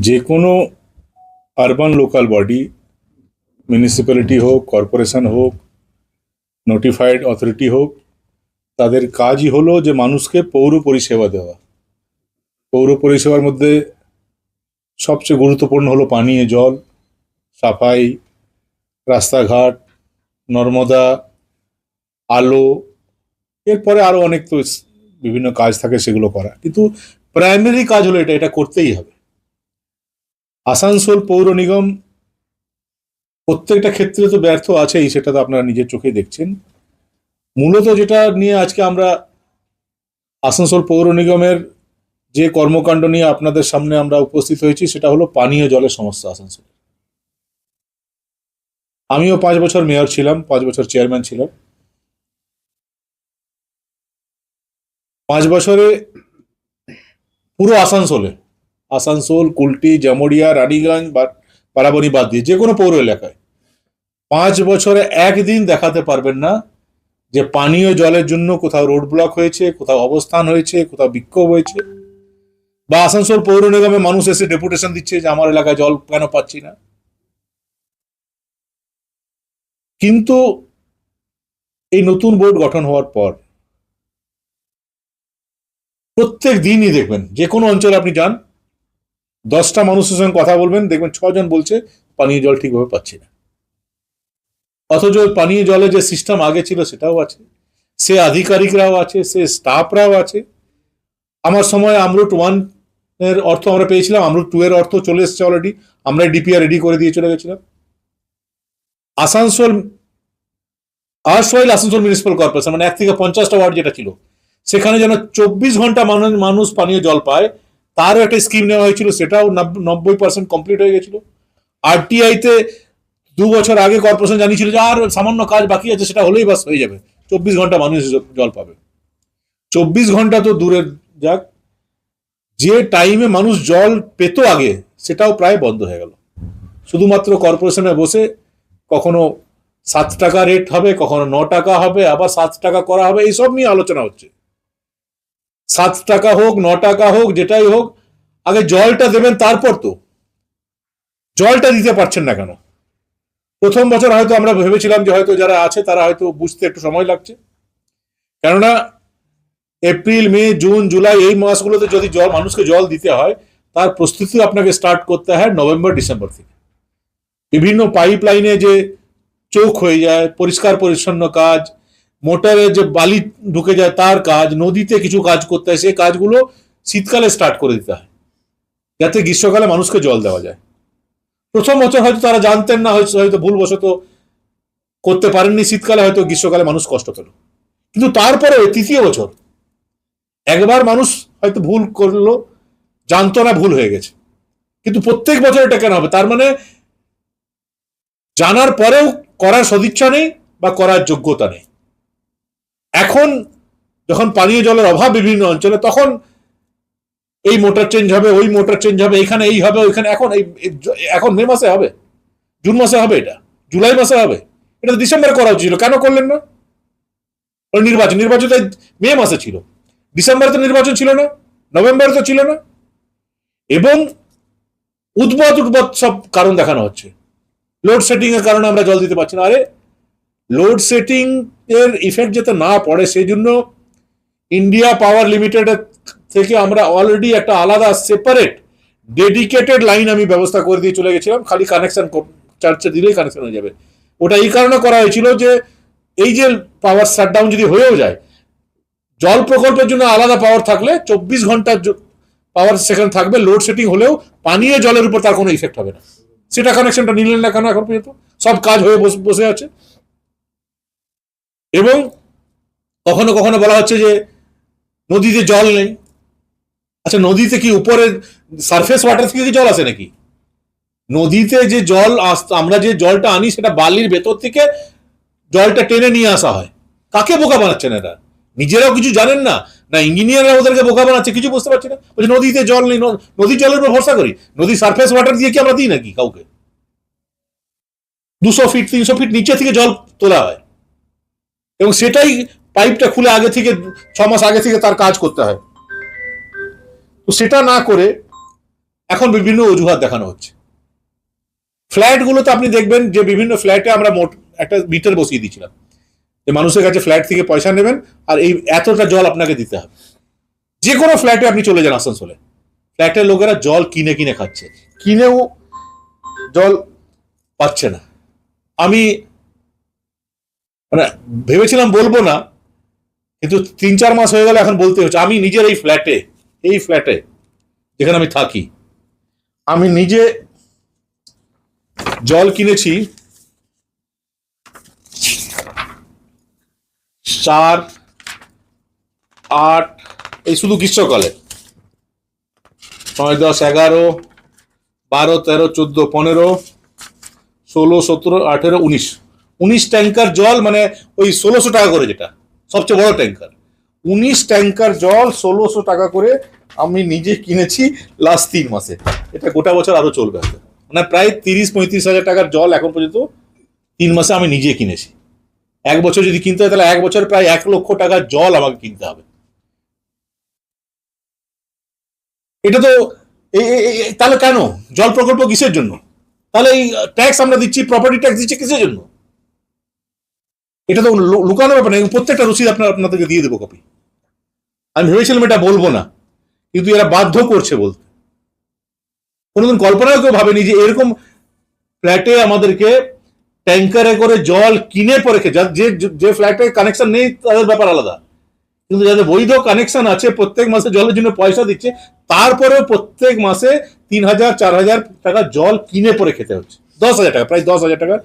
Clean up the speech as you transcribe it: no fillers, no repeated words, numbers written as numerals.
যে কোনো urban local body, municipality হোক, কর্পোরেশন হোক, নোটিফাইড অথরিটি হোক, তাদের কাজই হলো যে মানুষকে পৌর পরিষেবা দেওয়া। পৌর পরিষেবার মধ্যে সবচেয়ে গুরুত্বপূর্ণ হলো পানীয় জল, সাফাই, রাস্তাঘাট, নর্মদা, আলো। এরপরে আরো অনেক তো বিভিন্ন কাজ থাকে, সেগুলো করা, কিন্তু প্রাইমারি কাজ হলো এটা, এটা করতেই হবে। আসানসোল পৌর নিগম প্রত্যেকটা ক্ষেত্রে তো ব্যর্থ আছেই, সেটা তো আপনারা নিজের চোখে দেখছেন। মূলত যেটা নিয়ে আজকে আমরা আসানসোল পৌর নিগমের যে কর্মকাণ্ড নিয়ে আপনাদের সামনে আমরা উপস্থিত হয়েছি, সেটা হলো পানীয় জলের সমস্যা আসানসোল। আমিও 5 বছর মেয়র ছিলাম, 5 বছর চেয়ারম্যান ছিলাম। 5 বছরে পুরো আসানসোল, কুলটি, জামুরিয়া, রানীগঞ্জ, বারাবণী বাদ দিয়ে যে কোনো পৌর এলাকায় 5 বছরে একদিন দেখাতে পারবেন না যে পানীয় জলের জন্য কোথাও রোড ব্লক হয়েছে, কোথাও অবস্থান হয়েছে, কোথাও বিক্ষোভ হয়েছে, বা আসানসোল পৌর নিগমে মানুষ এসে ডেপুটেশন দিচ্ছে যে আমার এলাকায় জল কেন পাচ্ছি না। কিন্তু এই নতুন বোর্ড গঠন হওয়ার পর প্রত্যেক দিনই দেখবেন, যে কোনো অঞ্চলে আপনি যান, 10টা মানুষের সঙ্গে কথা বলবেন, দেখবেন 6 জন বলছে পানীয় জল ঠিকভাবে পাচ্ছি না। অথচ পানীয় জলের যে সিস্টেম আগে ছিল সেটাও আছে, সে আধিকারিকরাও আছে, সে স্টাফরাও আছে। আমার সময় আমরুট 1 এর অর্থ আমরা পেয়েছিলাম, আমরুট 2 এর অর্থ চলে এসছে অলরেডি, আমরা ডিপিআর রেডি করে দিয়ে চলে গেছিলাম। আসানসোল আসানসোল মিউনিসিপাল কর্পোরেশন, মানে 1 থেকে 50টা ওয়ার্ড যেটা ছিল, সেখানে যেন 24 ঘন্টা মানুষ পানীয় জল পায়, তারও একটা স্কিম নেওয়া হয়েছিল, সেটাও 90% কমপ্লিট হয়ে গেছিল। আরটিআই তে 2 বছর আগে কর্পোরেশন জানিয়েছিল যে আর সামান্য কাজ বাকি আছে, সেটা হলেই বাস হয়ে যাবে, 24 ঘন্টা মানুষ জল পাবে। 24 ঘন্টা তো দূরের যাক, যে টাইমে মানুষ জল পেত আগে, সেটাও প্রায় বন্ধ হয়ে গেল। শুধুমাত্র কর্পোরেশনে বসে কখনো 7 টাকা রেট হবে, কখনো 9 টাকা হবে, আবার 7 টাকা করা হবে, এইসব নিয়ে আলোচনা হচ্ছে। 7 টাকা হোক, 9 টাকা হোক, যেটাই হোক, আগে জলটা দেবেন, তারপর তো জলটা দিতে পারছেন না কেন? প্রথম বছর হয়তো আমরা ভেবেছিলাম যে হয়তো যারা আছে তারা হয়তো বুঝতে একটু সময় লাগছে, কেননা এপ্রিল, মে, জুন, জুলাই এই মাসগুলোতে যদি মানুষকে জল দিতে হয়, তার প্রস্তুতি আপনাকে স্টার্ট করতে হয় নভেম্বর, ডিসেম্বর থেকে। বিভিন্ন পাইপ লাইনে যে চোখ হয়ে যায়, পরিষ্কার পরিচ্ছন্ন কাজ, মোটরে যে বালি ঢুকে যায় তার কাজ, নদীতে কিছু কাজ করতে হয়, সেই কাজগুলো শীতকালে স্টার্ট করে দিতে হয়, যাতে গ্রীষ্মকালে মানুষকে জল দেওয়া যায়। প্রথম বছর হয়তো তারা জানতেন না, হয়তো ভুলবশত করতে পারেননি, শীতকালে হয়তো গ্রীষ্মকালে মানুষ কষ্ট পেল। কিন্তু তারপরে 3য় বছর একবার মানুষ হয়তো ভুল করলো, জানতো না, ভুল হয়ে গেছে, কিন্তু প্রত্যেক বছর এটা কেন হবে? তার মানে জানার পরেও করার সদিচ্ছা নেই বা করার যোগ্যতা নেই। এখন যখন পানীয় জলের অভাব বিভিন্ন অঞ্চলে, তখন এই মোটর চেঞ্জ হবে, ওই মোটর চেঞ্জ হবে, এখানে এই হবে, ওইখানে। এখন মে মাসে হবে, জুন মাসে হবে, এটা জুলাই মাসে হবে, এটা ডিসেম্বরে করা উচিত ছিল, কেন করলেন না? নির্বাচন তো মে মাসে ছিল, ডিসেম্বরে তো নির্বাচন ছিল না, নভেম্বরে তো ছিল না। এবং উদ্ভট সব কারণ দেখানো হচ্ছে, লোডশেডিং এর কারণে আমরা জল দিতে পারছি না। আরে লোডশেডিং এর ইফেক্ট যাতে না পড়ে, সেই জন্য ইন্ডিয়া পাওয়ার লিমিটেড থেকে আমরা অলরেডি একটা আলাদা সেপারেট ডেডিকেটেড লাইন আমি ব্যবস্থা করে দিয়ে চলে গেছিলাম, খালি কানেকশন চার্জে দিলেই কানেকশন হয়ে যাবে। ওটা এই কারণে করা হয়েছিল যে এই যে পাওয়ার শাটডাউন যদি হয়েও যায়, জল প্রকল্পের জন্য আলাদা পাওয়ার থাকলে 24 ঘন্টা পাওয়ার সেখানে থাকবে, লোডশেডিং হলেও পানীয় জলের উপর তার কোনো ইফেক্ট হবে না। সেটা কানেকশনটা নিলেন না কেন এখন পর্যন্ত? সব কাজ হয়ে বসে আছে। এবং কখনো কখনো বলা হচ্ছে যে নদীতে জল নেই। আচ্ছা, নদীতে কি উপরে সারফেস ওয়াটার থেকে কি জল আসে নাকি? নদীতে যে জল আমরা যে জলটা আনি, সেটা বালির ভেতর থেকে জলটা টেনে নিয়ে আসা হয়। কাকে বোকা বানাচ্ছেন এরা? নিজেরাও কিছু জানেন না, না ইঞ্জিনিয়াররা ওদেরকে বোকা বানাচ্ছে, কিছু বুঝতে পারছি না। বলছে নদীতে জল নেই, নদীর জলের উপর ভরসা করি। নদী সারফেস ওয়াটার দিয়ে কি আমরা দিই নাকি কাউকে? 200 ফিট 300 ফিট নিচে থেকে জল তোলা হয়, এবং সেটাই পাইপটা খুলে আগে থেকে 6 মাস আগে থেকে তার কাজ করতে হয়। তো সেটা না করে এখন বিভিন্ন অজুহাত দেখানো হচ্ছে। ফ্ল্যাটগুলোতে আপনি দেখবেন যে বিভিন্ন ফ্ল্যাটে আমরা একটা মিটার বসিয়ে দিয়েছিলাম যে মানুষের কাছে ফ্ল্যাট থেকে পয়সা নেবেন আর এই এতটা জল আপনাকে দিতে হবে। যে কোনো ফ্ল্যাটে আপনি চলে যান আসানসোলে, ফ্ল্যাটের লোকেরা জল কিনে কিনে খাচ্ছে, কিনেও জল পাচ্ছে না। আমি মানে ভেবেছিলাম বলবো না, কিন্তু 3-4 মাস হয়ে গেল এখন বলতে হচ্ছে। আমি নিজের এই ফ্ল্যাটে যেখানে আমি থাকি, আমি নিজে জল কিনেছি 4, 8, এই শুধু গ্রীষ্মকালে 9, 10, 11, 12, 13, 14, 15, 16, 17, 18, 19 ট্যাঙ্কার জল, মানে ওই 1600 টাকা করে, যেটা সবচেয়ে বড় ট্যাঙ্কার। 19 ট্যাঙ্কার জল 1600 টাকা করে আমি নিজে কিনেছি লাস্ট 3 মাসে। এটা গোটা বছর আরো চলবে, মানে প্রায় 30-35 হাজার টাকার জল এখন পর্যন্ত 3 মাসে আমি নিজে কিনেছি। 1 বছর যদি কিনতে হয় তাহলে 1 বছর প্রায় 1 লক্ষ টাকার জল আমাকে কিনতে হবে। এটা তো তাহলে কেন জল প্রকল্প কিসের জন্য? তাহলে এই ট্যাক্স আমরা দিচ্ছি, প্রপার্টি ট্যাক্স দিচ্ছি কিসের জন্য? এটা তো লুকানো ব্যাপার না, প্রত্যেকটা রসিদ আপনাদেরকে দিয়ে দেবো কপি। আমি ভেবেছিলাম এটা বলবো না, কিন্তু এরা বাধ্য করছে বলতে। কোনোদিন কল্পনাও কেউ ভাবেনি যে এরকম ফ্ল্যাটে আমাদেরকে ট্যাঙ্কারে করে জল কিনে পরে যে ফ্ল্যাটে কানেকশন নেই তাদের ব্যাপার আলাদা, কিন্তু যাদের বৈধ কানেকশন আছে প্রত্যেক মাসে জলের জন্য পয়সা দিচ্ছে, তারপরেও প্রত্যেক মাসে 3000-4000 টাকা জল কিনে পরে খেতে হচ্ছে। 10,000 টাকা, প্রায় 10,000 টাকা